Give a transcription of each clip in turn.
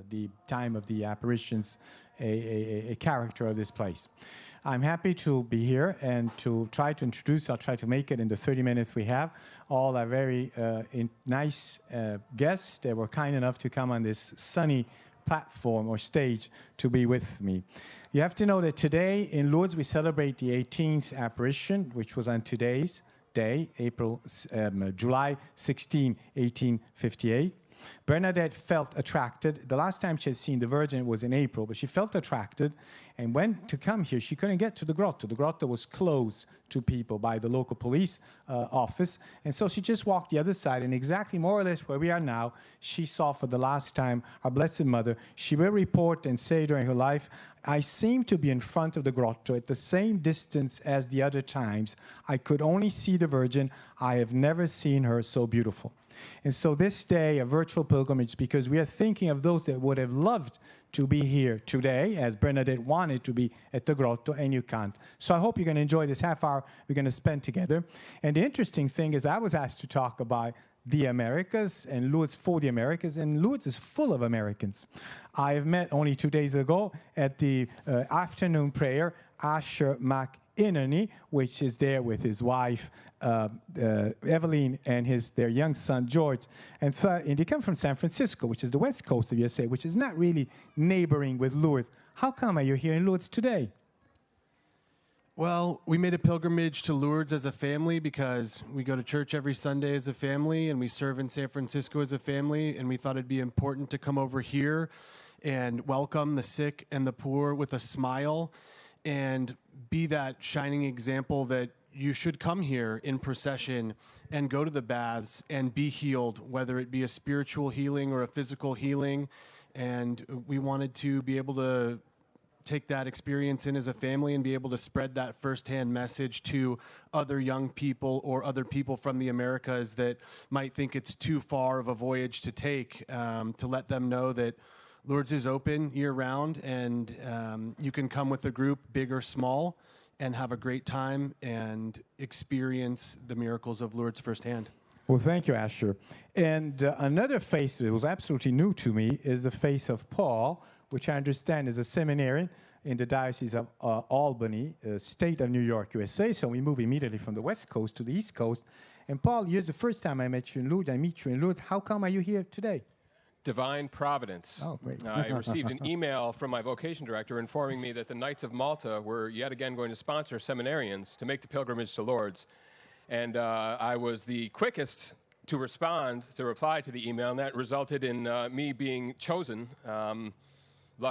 the time of the apparitions, a character of this place. I'm happy to be here and to try to introduce, I'll try to make it in the 30 minutes we have, all our very nice guests that were kind enough to come on this sunny platform or stage to be with me. You have to know that today in Lourdes we celebrate the 18th apparition, which was on today's day, July 16, 1858. Bernadette felt attracted. The last time she had seen the Virgin was in April, but she felt attracted and went to come here. She couldn't get to the grotto. The grotto was closed to people by the local police office. And so she just walked the other side, and exactly more or less where we are now, she saw for the last time our Blessed Mother. She will report and say during her life, I seem to be in front of the grotto at the same distance as the other times. I could only see the Virgin. I have never seen her so beautiful. And so this day, a virtual pilgrimage, because we are thinking of those that would have loved to be here today, as Bernadette wanted to be at the grotto, and you can't. So I hope you're going to enjoy this half hour we're going to spend together. And the interesting thing is I was asked to talk about the Americas and Lourdes for the Americas, and Lourdes is full of Americans. I have met only 2 days ago at the afternoon prayer Asher McInerney, which is there with his wife Evelyn and their young son George, and they come from San Francisco, which is the west coast of USA, which is not really neighboring with Lourdes. How come are you here in Lourdes today? Well, we made a pilgrimage to Lourdes as a family because we go to church every Sunday as a family, and we serve in San Francisco as a family, and we thought it'd be important to come over here and welcome the sick and the poor with a smile and be that shining example that you should come here in procession and go to the baths and be healed, whether it be a spiritual healing or a physical healing. And we wanted to be able to take that experience in as a family and be able to spread that firsthand message to other young people or other people from the Americas that might think it's too far of a voyage to take, to let them know that Lourdes is open year-round, and you can come with a group, big or small, and have a great time and experience the miracles of Lourdes firsthand. Well, thank you, Asher. And another face that was absolutely new to me is the face of Paul, which I understand is a seminarian in the Diocese of Albany, state of New York, USA. So we move immediately from the west coast to the east coast. And Paul, here's the first time I met you in Lourdes. I meet you in Lourdes. How come are you here today? Divine providence. Oh, great. I received an email from my vocation director informing me that the Knights of Malta were yet again going to sponsor seminarians to make the pilgrimage to Lourdes. And I was the quickest to reply to the email, and that resulted in me being chosen.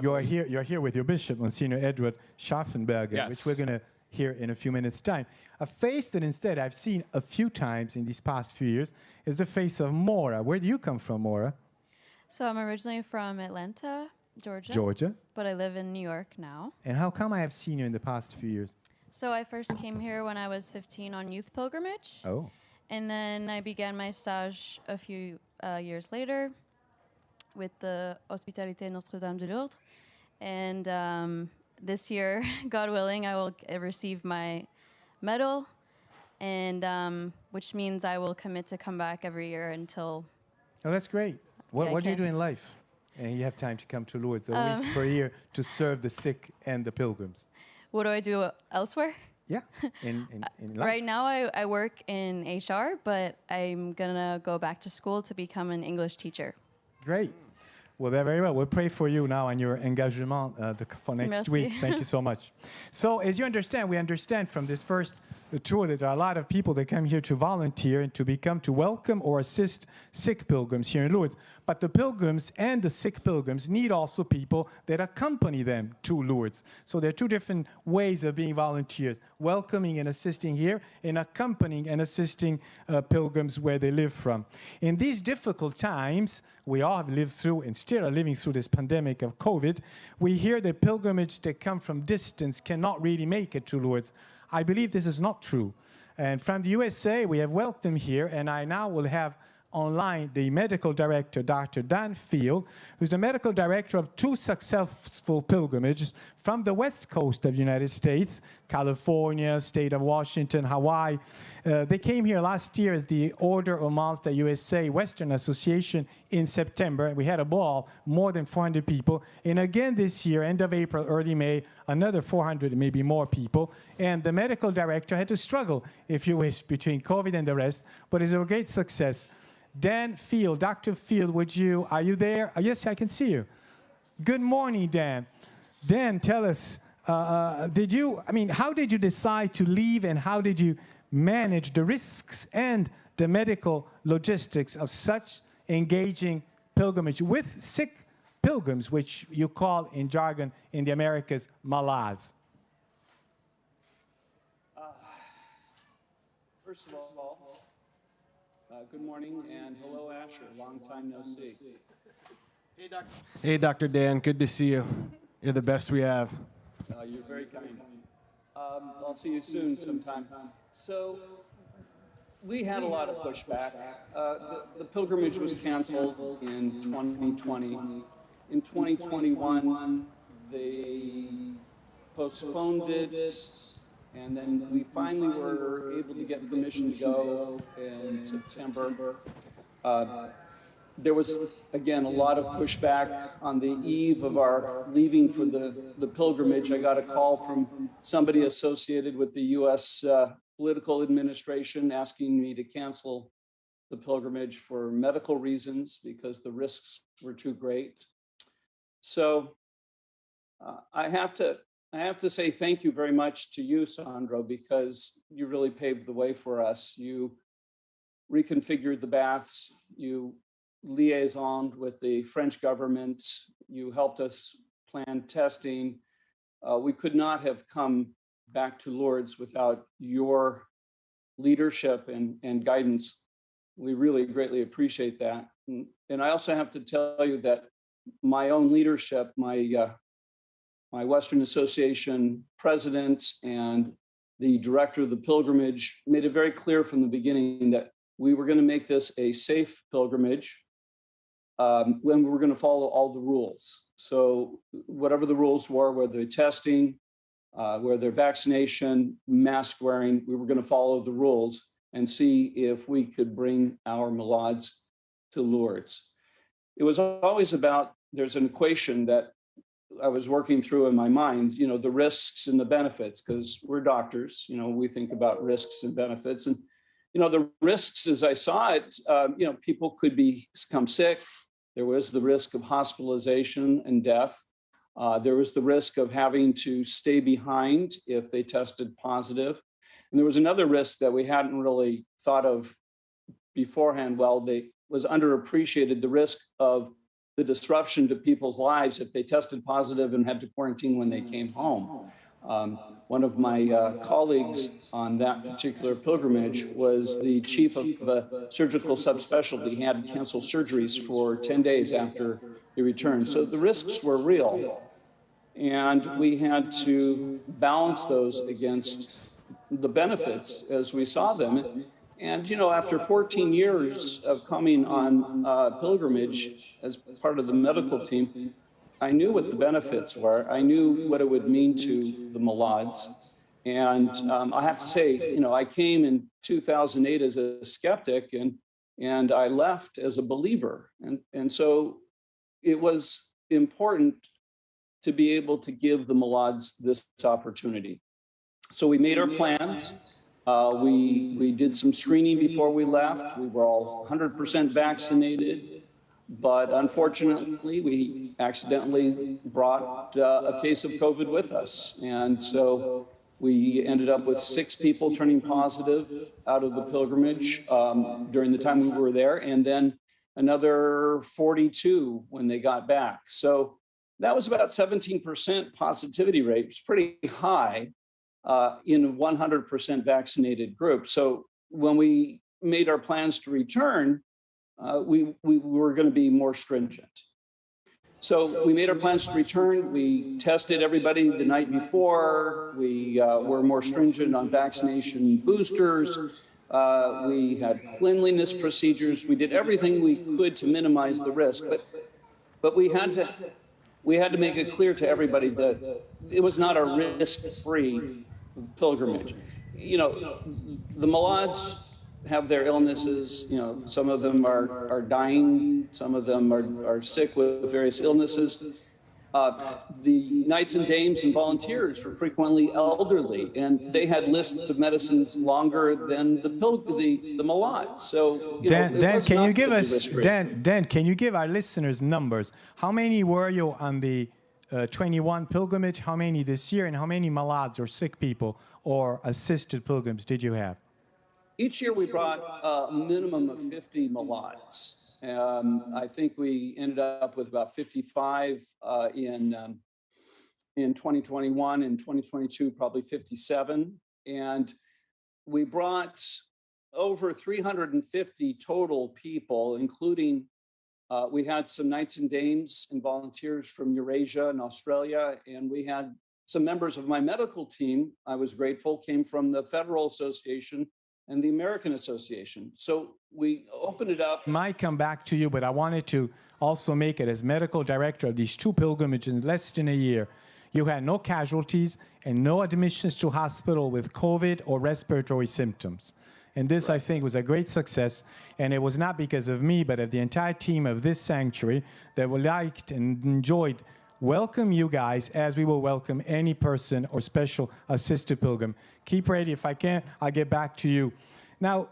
You're here with your bishop, Monsignor Edward Schaffenberger, yes, which we're going to hear in a few minutes' time. A face that instead I've seen a few times in these past few years is the face of Maura. Where do you come from, Maura? So I'm originally from Atlanta, Georgia. Georgia. But I live in New York now. And how come I have seen you in the past few years? So I first came here when I was 15 on youth pilgrimage. Oh. And then I began my stage a few years later with the Hospitalité Notre-Dame de Lourdes. And this year, God willing, I will receive my medal, and which means I will commit to come back every year until... Oh, that's great. What do you do in life? And you have time to come to Lourdes a week per year to serve the sick and the pilgrims. What do I do elsewhere? Yeah, in life. Right now I work in HR, but I'm going to go back to school to become an English teacher. Great. Well, very well. We'll pray for you now and your engagement for next week. Thank you so much. So as you understand, we understand from this first tour that there are a lot of people that come here to volunteer and to welcome or assist sick pilgrims here in Lourdes. But the pilgrims and the sick pilgrims need also people that accompany them to Lourdes. So there are two different ways of being volunteers: welcoming and assisting here, and accompanying and assisting pilgrims where they live from. In these difficult times, we all have lived through and still are living through this pandemic of COVID, we hear that pilgrimages that come from distance cannot really make it to Lourdes. I believe this is not true. And from the USA, we have welcomed here, and I now will have online the medical director, Dr. Dan Field, who's the medical director of 2 successful pilgrimages from the west coast of the United States, California, state of Washington, Hawaii. They came here last year as the Order of Malta USA Western Association in September. We had a ball, more than 400 people. And again this year, end of April, early May, another 400, maybe more people. And the medical director had to struggle, if you wish, between COVID and the rest, but it's a great success. Dan Field, Dr. Field, are you there? Yes, I can see you. Good morning, Dan. Dan, tell us, how did you decide to leave, and how did you manage the risks and the medical logistics of such engaging pilgrimage with sick pilgrims, which you call in jargon in the Americas, malades? First of all, good morning, and hello, Asher. Long time no see. Hey, Dr. Dan. Good to see you. You're the best we have. You're very kind. I'll see you soon sometime. So, we had a lot of pushback. The pilgrimage was canceled in 2020. In 2021, they postponed it, and then we finally were able to get permission to go in September. There was, again, a lot of pushback. On the eve of our leaving for the pilgrimage, I got a call from somebody associated with the U.S. Political administration asking me to cancel the pilgrimage for medical reasons because the risks were too great. So I have to say thank you very much to you, Sandro, because you really paved the way for us. You reconfigured the baths, you liaisoned with the French government, you helped us plan testing. We could not have come back to Lourdes without your leadership and guidance. We really greatly appreciate that. And I also have to tell you that my own leadership, my Western Association president and the director of the pilgrimage made it very clear from the beginning that we were going to make this a safe pilgrimage when we were going to follow all the rules. So whatever the rules were, whether they're testing, whether vaccination, mask wearing, we were going to follow the rules and see if we could bring our malades to Lourdes. It was always about, there's an equation that I was working through in my mind, the risks and the benefits, because we're doctors, we think about risks and benefits. And, the risks, as I saw it, people could become sick. There was the risk of hospitalization and death. There was the risk of having to stay behind if they tested positive. And there was another risk that we hadn't really thought of beforehand. Well, they was underappreciated, the risk of the disruption to people's lives if they tested positive and had to quarantine when they came home. One of my colleagues on that particular pilgrimage was the chief of a surgical subspecialty. He had to cancel surgeries for 10 days after he returned. So the risks were real. And we had to balance those against the benefits as we saw them. And, after 14 years of coming on pilgrimage as part of the medical team, I knew what the benefits were. I knew what it would mean to the malades. And I have to say, I came in 2008 as a skeptic and I left as a believer. And so it was important to be able to give the malades this opportunity. So we made our plans. We did some screening before we left. We were all 100% vaccinated, but unfortunately, we accidentally brought a case of COVID with us. And so we ended up with 6 people turning positive out of the pilgrimage during the time we were there, and then another 42 when they got back. So that was about 17% positivity rate. It's pretty high in a 100% vaccinated group. So when we made our plans to return, we were going to be more stringent. So we made our plans to return. We tested everybody the night before. We were more stringent on vaccination boosters. We had cleanliness procedures. We did everything we could to minimize the risk, but we had to make it clear to everybody that it was not a risk-free pilgrimage. You know, the Malads have their illnesses. You know, some of them are dying. Some of them are sick with various illnesses. The knights and dames and volunteers were frequently elderly, and they had lists of medicines longer than the Malads. So, Dan, can you give us Dan? Can you give our listeners numbers? How many were you on the 21 pilgrimage? How many this year, and how many Malads or sick people or assisted pilgrims did you have? Each year we brought a minimum of 50 Malads. I think we ended up with about 55 in 2021. In 2022, probably 57. And we brought over 350 total people, including we had some knights and dames and volunteers from Eurasia and Australia, and we had some members of my medical team, I was grateful, came from the Federal Association and the American Association. So we opened it up. Might come back to you, but I wanted to also make it as medical director of these two pilgrimages in less than a year. You had no casualties and no admissions to hospital with COVID or respiratory symptoms. And this, right, I think, was a great success. And it was not because of me, but of the entire team of this sanctuary that liked and enjoyed welcome you guys as we will welcome any person or special assisted pilgrim. Keep ready. If I can, I'll get back to you. Now,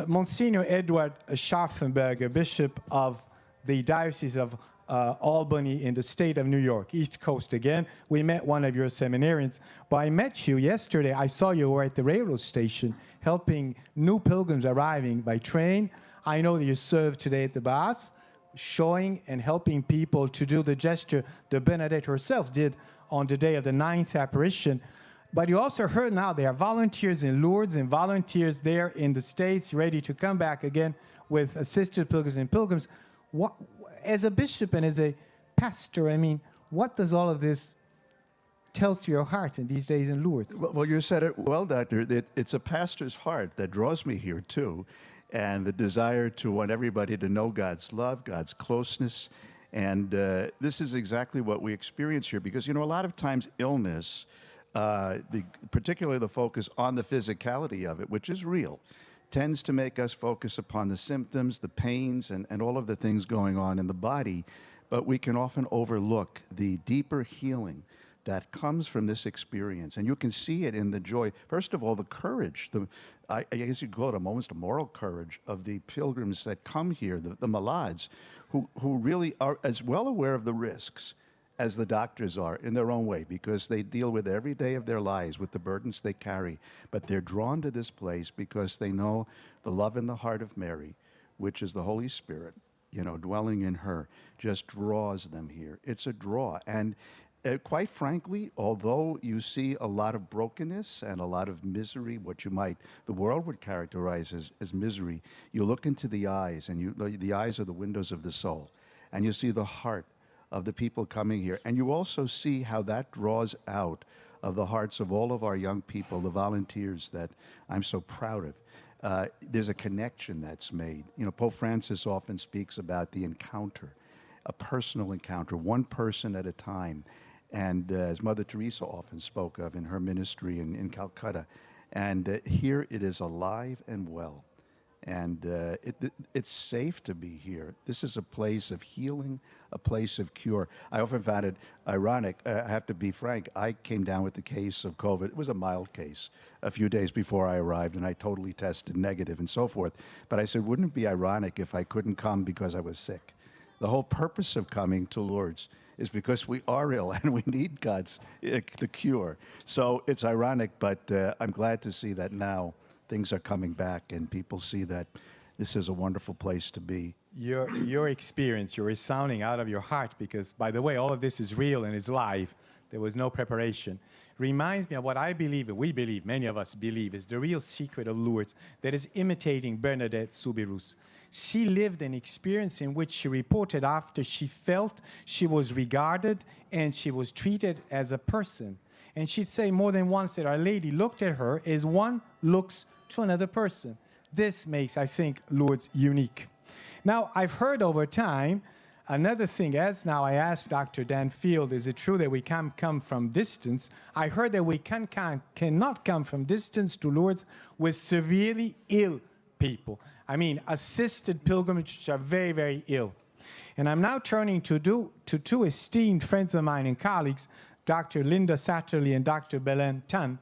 Monsignor Edward Scharfenberger, Bishop of the Diocese of Albany in the state of New York, East Coast again. We met one of your seminarians, but I met you yesterday. I saw you were at the railroad station helping new pilgrims arriving by train. I know that you served today at the Baths, showing and helping people to do the gesture that Bernadette herself did on the day of the 9th apparition. But you also heard now there are volunteers in Lourdes and volunteers there in the States ready to come back again with assisted pilgrims and pilgrims. What, as a bishop and as a pastor, I mean, what does all of this tell to your heart in these days in Lourdes? Well, you said it well, Doctor. It's a pastor's heart that draws me here, too, and the desire to want everybody to know God's love, God's closeness. And this is exactly what we experience here, because, you know, a lot of times illness, particularly the focus on the physicality of it, which is real, tends to make us focus upon the symptoms, the pains, and all of the things going on in the body. But we can often overlook the deeper healing that comes from this experience. And you can see it in the joy. First of all, the courage, I guess you'd call it almost a moral courage of the pilgrims that come here, the Malads, who really are as well aware of the risks as the doctors are in their own way, because they deal with every day of their lives with the burdens they carry. But they're drawn to this place because they know the love in the heart of Mary, which is the Holy Spirit, you know, dwelling in her, just draws them here. It's a draw. And quite frankly, although you see a lot of brokenness and a lot of misery, what the world would characterize as misery, you look into the eyes, and the eyes are the windows of the soul, and you see the heart of the people coming here. And you also see how that draws out of the hearts of all of our young people, the volunteers that I'm so proud of. There's a connection that's made. You know, Pope Francis often speaks about the encounter, a personal encounter, one person at a time. And as Mother Teresa often spoke of in her ministry in Calcutta. And here it is alive and well. And it's safe to be here. This is a place of healing, a place of cure. I often found it ironic. I have to be frank. I came down with the case of COVID. It was a mild case a few days before I arrived, and I totally tested negative and so forth. But I said, wouldn't it be ironic if I couldn't come because I was sick? The whole purpose of coming to Lourdes is because we are ill and we need God's the cure. So it's ironic, but I'm glad to see that now things are coming back and people see that this is a wonderful place to be. Your experience, you're resounding out of your heart, because, by the way, all of this is real and is live. There was no preparation. Reminds me of what I believe, we believe, many of us believe, is the real secret of Lourdes that is imitating Bernadette Soubirous. She lived an experience in which she reported after she felt she was regarded and she was treated as a person. And she'd say more than once that Our Lady looked at her as one looks to another person. This makes, I think, Lourdes unique. Now, I've heard over time another thing, as now I asked Dr. Dan Field, is it true that we can come from distance? I heard that we cannot come from distance to Lourdes with severely ill people. I mean, assisted pilgrimages which are very, very ill. And I'm now turning to two esteemed friends of mine and colleagues, Dr. Linda Satterley and Dr. Belen Tan.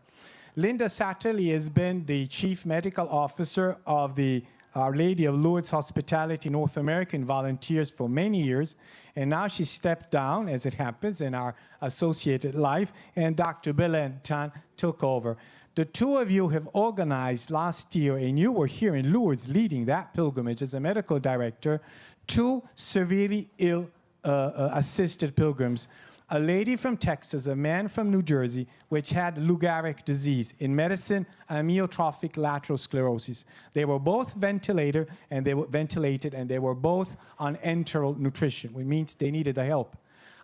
Linda Satterley has been the Chief Medical Officer of the Our Lady of Lourdes Hospitality North American Volunteers for many years, and now she stepped down, as it happens, in our associated life, and Dr. Belen Tan took over. The two of you have organized last year, and you were here in Lourdes leading that pilgrimage as a medical director, two severely ill assisted pilgrims. A lady from Texas, a man from New Jersey, which had Lou Gehrig's disease, in medicine, amyotrophic lateral sclerosis. They were both ventilated, and they were both on enteral nutrition, which means they needed the help.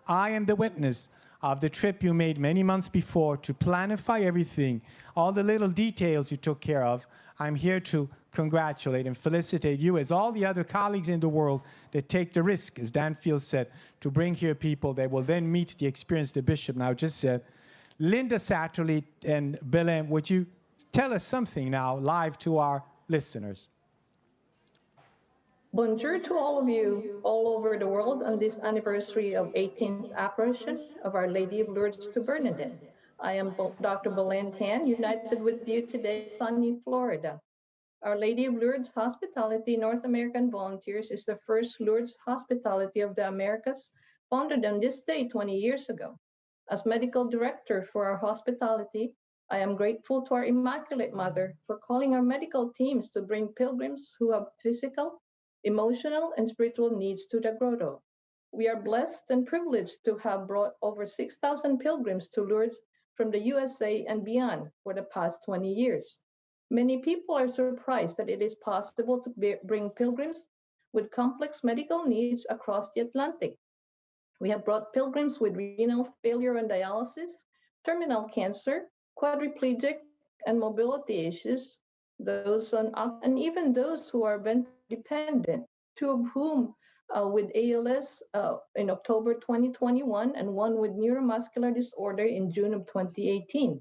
I am the witness of the trip you made many months before to planify everything, all the little details you took care of. I'm here to congratulate and felicitate you, as all the other colleagues in the world that take the risk, as Dan Field said, to bring here people that will then meet the experience the bishop now just said. Linda Satterley and Belen, would you tell us something now live to our listeners? Bonjour to all of you all over the world on this anniversary of 18th apparition of Our Lady of Lourdes to Bernadette. I am Dr. Belen Tan, united with you today in sunny Florida. Our Lady of Lourdes Hospitality North American Volunteers is the first Lourdes hospitality of the Americas, founded on this day 20 years ago. As medical director for our hospitality, I am grateful to our Immaculate Mother for calling our medical teams to bring pilgrims who have physical, emotional, and spiritual needs to the grotto. We are blessed and privileged to have brought over 6,000 pilgrims to Lourdes from the USA and beyond for the past 20 years. Many people are surprised that it is possible to bring pilgrims with complex medical needs across the Atlantic. We have brought pilgrims with renal failure and dialysis, terminal cancer, quadriplegic and mobility issues, and even those who are vent dependent, two of whom with ALS in October 2021 and one with neuromuscular disorder in June of 2018.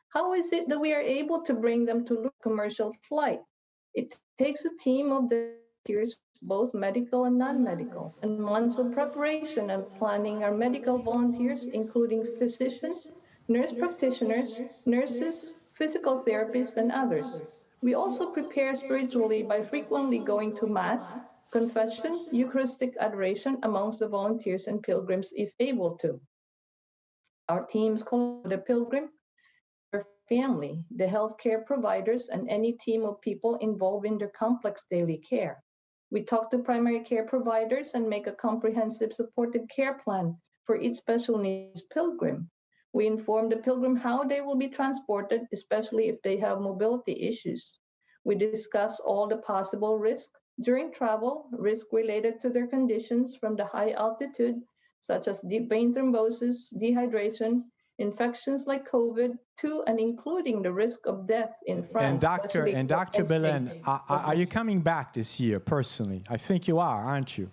How is it that we are able to bring them to commercial flight? It takes a team of volunteers, both medical and non-medical, and months of preparation and planning. Our medical volunteers, including physicians, nurse practitioners, nurses, physical therapists, and others. We also prepare spiritually by frequently going to Mass, confession, Eucharistic adoration amongst the volunteers and pilgrims if able to. Our teams call the pilgrim, their family, the healthcare providers, and any team of people involved in their complex daily care. We talk to primary care providers and make a comprehensive supportive care plan for each special needs pilgrim. We inform the pilgrim how they will be transported, especially if they have mobility issues. We discuss all the possible risks during travel, risk related to their conditions from the high altitude, such as deep vein thrombosis, dehydration, infections like COVID, to and including the risk of death in France. And Dr. Belen, are you coming back this year personally? I think you are, aren't you?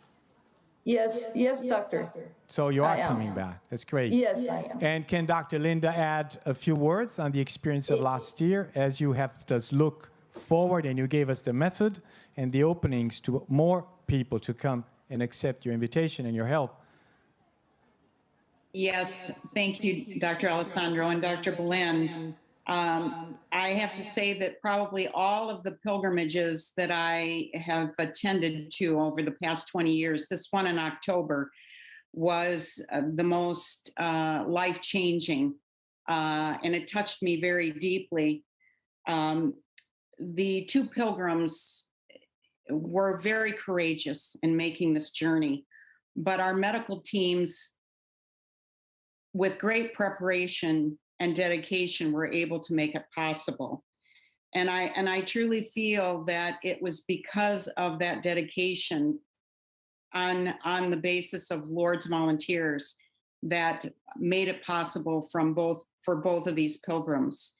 Yes, doctor. So you are coming back. That's great. Yes, I am. And can Dr. Linda add a few words on the experience of last year as you have us look forward and you gave us the method and the openings to more people to come and accept your invitation and your help? Yes, thank you, Dr. Alessandro and Dr. Belen. I have to say that probably all of the pilgrimages that I have attended to over the past 20 years, this one in October was the most life-changing, and it touched me very deeply. The two pilgrims were very courageous in making this journey, but our medical teams, with great preparation and dedication, were able to make it possible. And I truly feel that it was because of that dedication on the basis of Lourdes volunteers that made it possible for both of these pilgrims.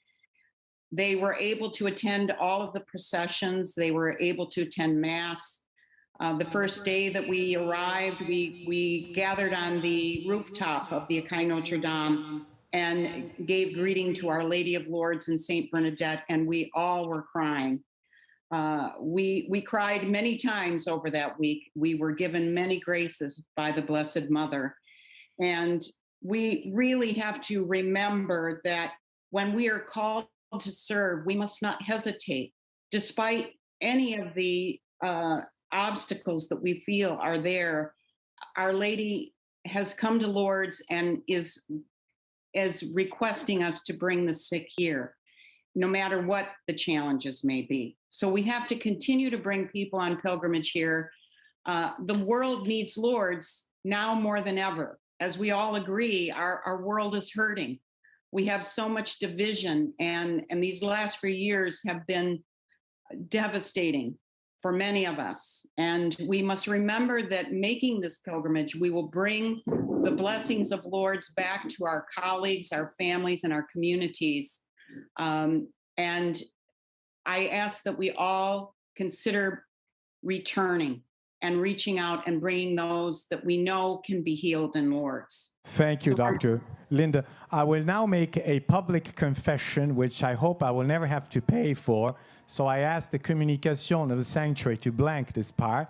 They were able to attend all of the processions. They were able to attend Mass. The first day that we arrived, we gathered on the rooftop of the Écaille Notre Dame and gave greeting to Our Lady of Lourdes and Saint Bernadette, and we all were crying. We cried many times over that week. We were given many graces by the Blessed Mother. And we really have to remember that when we are called to serve, we must not hesitate, despite any of the obstacles that we feel are there. Our Lady has come to Lourdes and is requesting us to bring the sick here, no matter what the challenges may be. So we have to continue to bring people on pilgrimage here. The world needs Lourdes now more than ever. As we all agree, our world is hurting. We have so much division, and these last few years have been devastating for many of us. And we must remember that making this pilgrimage, we will bring the blessings of Lourdes back to our colleagues, our families, and our communities. And I ask that we all consider returning and reaching out and bringing those that we know can be healed in Lourdes. Thank you, Dr. Linda. I will now make a public confession, which I hope I will never have to pay for. So I asked the communication of the sanctuary to blank this part.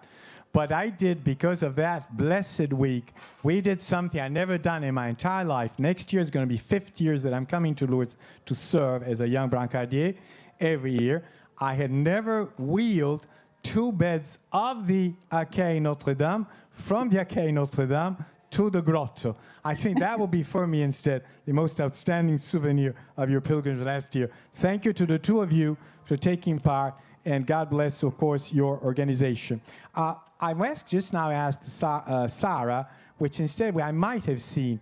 But I did, because of that blessed week, we did something I never done in my entire life. Next year is going to be 50 years that I'm coming to Lourdes to serve as a young brancardier every year. I had never wheeled 2 beds of the Écaille Notre Dame from the Écaille Notre Dame to the grotto. I think that will be for me instead the most outstanding souvenir of your pilgrimage last year. Thank you to the 2 of you for taking part, and God bless, of course, your organization. I just now asked Sarah, which instead I might have seen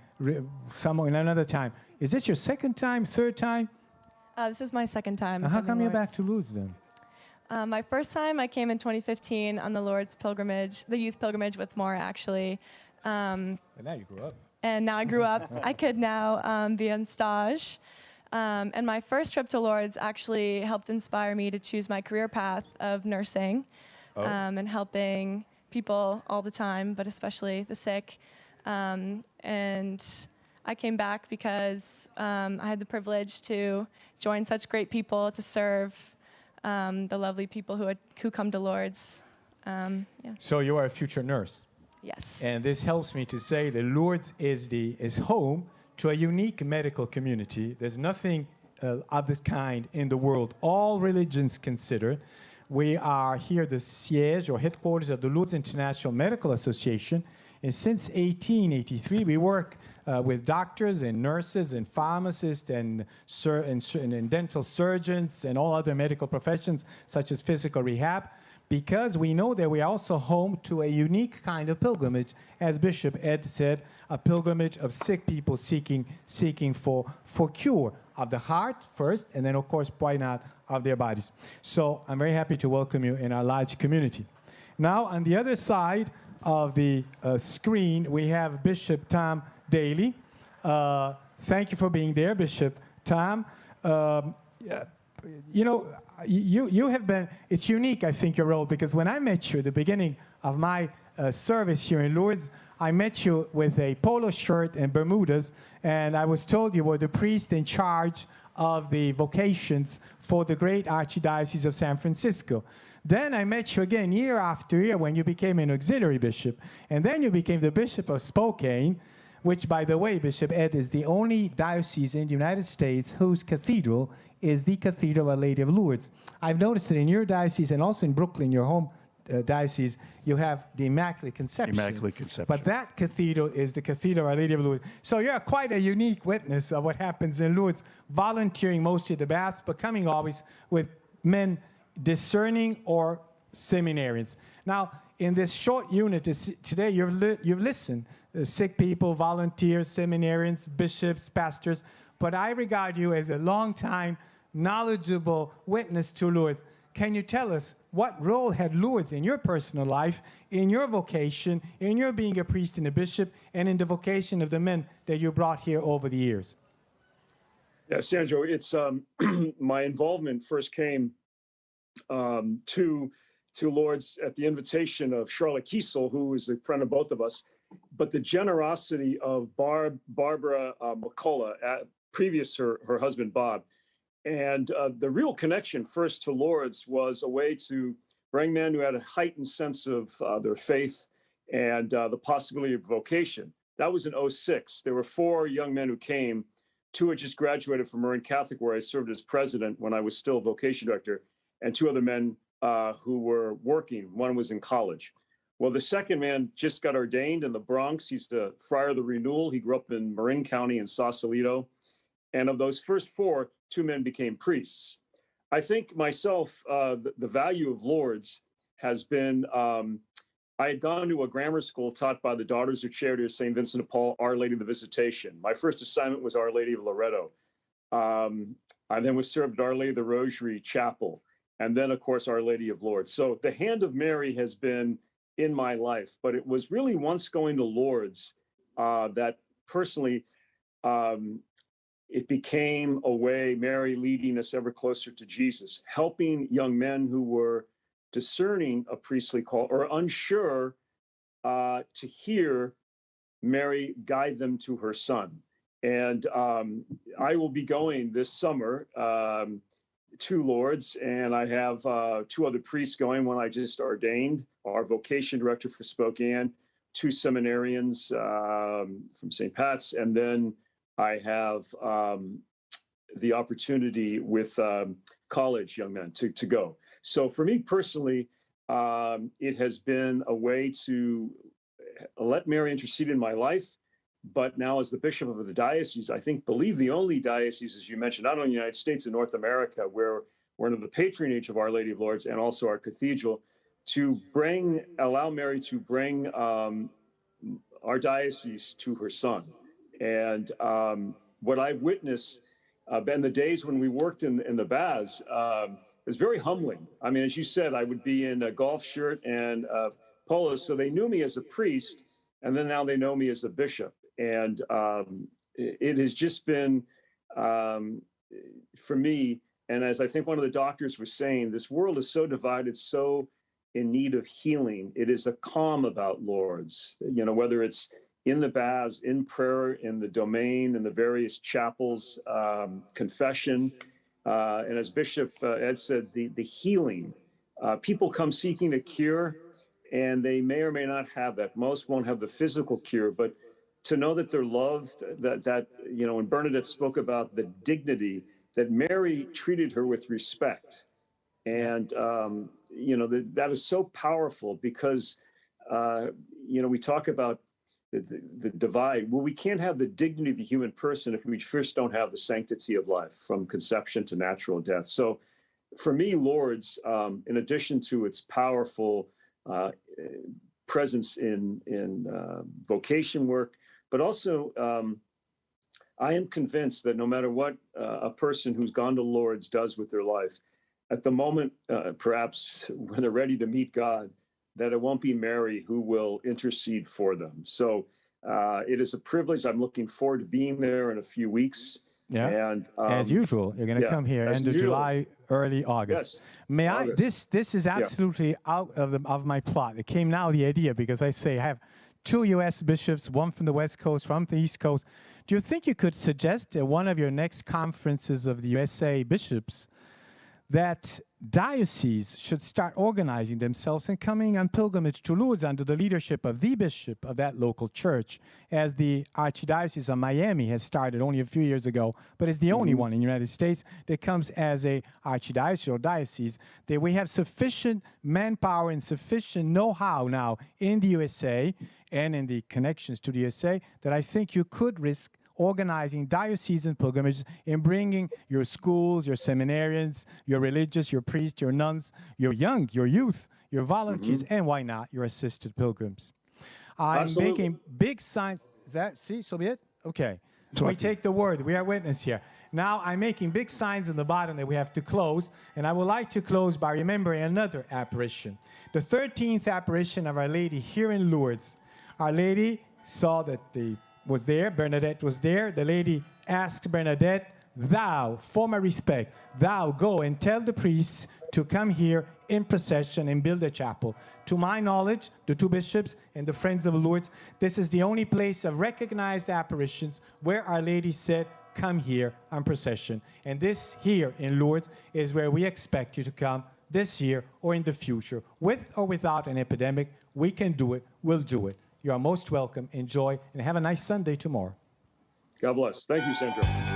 somewhere in another time. Is this your second time, third time? This is my second time. How come you're Lourdes. back to Lourdes then? My first time, I came in 2015 on the Lourdes pilgrimage, the youth pilgrimage with Maura, actually. And now you grew up. And now I grew up. I could now be on stage. And my first trip to Lourdes actually helped inspire me to choose my career path of nursing and helping people all the time, but especially the sick. And I came back because I had the privilege to join such great people to serve the lovely people who come to Lourdes. Yeah. So you are a future nurse. Yes. And this helps me to say that Lourdes is home to a unique medical community. There's nothing of this kind in the world, all religions considered. We are here, the siège or headquarters of the Lourdes International Medical Association. And since 1883, we work with doctors and nurses and pharmacists and dental surgeons and all other medical professions, such as physical rehab, because we know that we are also home to a unique kind of pilgrimage, as Bishop Ed said, a pilgrimage of sick people seeking for cure of the heart first, and then, of course, why not, of their bodies. So I'm very happy to welcome you in our large community. Now, on the other side of the screen, we have Bishop Tom Daly. Thank you for being there, Bishop Tom. You know, you have been, it's unique, I think, your role, because when I met you at the beginning of my service here in Lourdes, I met you with a polo shirt and Bermudas, and I was told you were the priest in charge of the vocations for the great Archdiocese of San Francisco. Then I met you again year after year when you became an auxiliary bishop, and then you became the Bishop of Spokane, which, by the way, Bishop Ed, is the only diocese in the United States whose cathedral is the Cathedral of Our Lady of Lourdes. I've noticed that in your diocese and also in Brooklyn, your home diocese, you have the Immaculate Conception. Immaculate Conception. But that cathedral is the Cathedral of Our Lady of Lourdes. So you're quite a unique witness of what happens in Lourdes, volunteering mostly at the Mass, but coming always with men discerning or seminarians. Now, in this short unit today, you've listened. Sick people, volunteers, seminarians, bishops, pastors, but I regard you as a long-time, knowledgeable witness to Lourdes. Can you tell us what role had Lourdes in your personal life, in your vocation, in your being a priest and a bishop, and in the vocation of the men that you brought here over the years? Yeah, Sandro, it's my involvement first came to Lourdes at the invitation of Charlotte Kiesel, who is a friend of both of us, but the generosity of Barbara McCullough, previous her husband Bob, and the real connection first to Lourdes was a way to bring men who had a heightened sense of their faith and the possibility of vocation. That was in '06. There were 4 young men who came. 2 had just graduated from Marin Catholic, where I served as president when I was still vocation director, and 2 other men who were working. One was in college. Well, the second man just got ordained in the Bronx. He's the Friar of the Renewal. He grew up in Marin County in Sausalito. And of those first 4, 2 men became priests. I think myself, the value of Lourdes has been, I had gone to a grammar school taught by the Daughters of Charity of St. Vincent de Paul, Our Lady of the Visitation. My first assignment was Our Lady of Loretto. I then was served at Our Lady of the Rosary Chapel, and then, of course, Our Lady of Lourdes. So the hand of Mary has been in my life, but it was really once going to Lourdes that personally, it became a way, Mary leading us ever closer to Jesus, helping young men who were discerning a priestly call or unsure to hear Mary guide them to her son. And I will be going this summer to Lourdes, and I have 2 other priests going. One I just ordained, our vocation director for Spokane, 2 seminarians from St. Pat's, and then I have the opportunity with college young men to go. So for me personally, it has been a way to let Mary intercede in my life. But now as the bishop of the diocese, I believe the only diocese, as you mentioned, not only in the United States and North America, where we're under the patronage of Our Lady of Lourdes and also our cathedral, to allow Mary to bring our diocese to her son. And what I've witnessed in the days when we worked in the baths is very humbling. I mean, as you said, I would be in a golf shirt and polo, so they knew me as a priest, and then now they know me as a bishop. And it has just been, for me, and as I think one of the doctors was saying, this world is so divided, so in need of healing. It is a calm about Lourdes, whether it's in the baths, in prayer, in the domain, in the various chapels, confession. And as Bishop Ed said, the healing. People come seeking a cure, and they may or may not have that. Most won't have the physical cure, but to know that they're loved, that when Bernadette spoke about the dignity, that Mary treated her with respect. And, that is so powerful because, we talk about the divide. Well, we can't have the dignity of the human person if we first don't have the sanctity of life from conception to natural death. So for me, Lourdes, in addition to its powerful presence in vocation work, but also I am convinced that no matter what a person who's gone to Lourdes does with their life, at the moment, perhaps when they're ready to meet God, that it won't be Mary who will intercede for them. So it is a privilege. I'm looking forward to being there in a few weeks. Yeah. And as usual, you're going to come here end of July, early August. Yes. May August. I? This is absolutely out of my plot. It came now, the idea, because I have 2 U.S. bishops, one from the West Coast, one from the East Coast. Do you think you could suggest at one of your next conferences of the USA bishops that dioceses should start organizing themselves and coming on pilgrimage to Lourdes under the leadership of the bishop of that local church, as the Archdiocese of Miami has started only a few years ago, but is the only one in the United States that comes as a archdiocese or diocese, that we have sufficient manpower and sufficient know-how now in the USA and in the connections to the USA that I think you could risk organizing diocesan pilgrimages and bringing your schools, your seminarians, your religious, your priests, your nuns, your youth, your volunteers, and why not, your assisted pilgrims. I'm making big signs. Is that, so be it? Okay. We take the word. We are witness here. Now I'm making big signs in the bottom that we have to close, and I would like to close by remembering another apparition. The 13th apparition of Our Lady here in Lourdes. Our Lady saw that Bernadette was there. The lady asked Bernadette, thou, for my respect, thou go and tell the priests to come here in procession and build a chapel. To my knowledge, the two bishops and the Friends of Lourdes, this is the only place of recognized apparitions where Our Lady said, come here on procession. And this here in Lourdes is where we expect you to come this year or in the future. With or without an epidemic, we can do it, we'll do it. You are most welcome. Enjoy and have a nice Sunday tomorrow. God bless. Thank you, Sandro.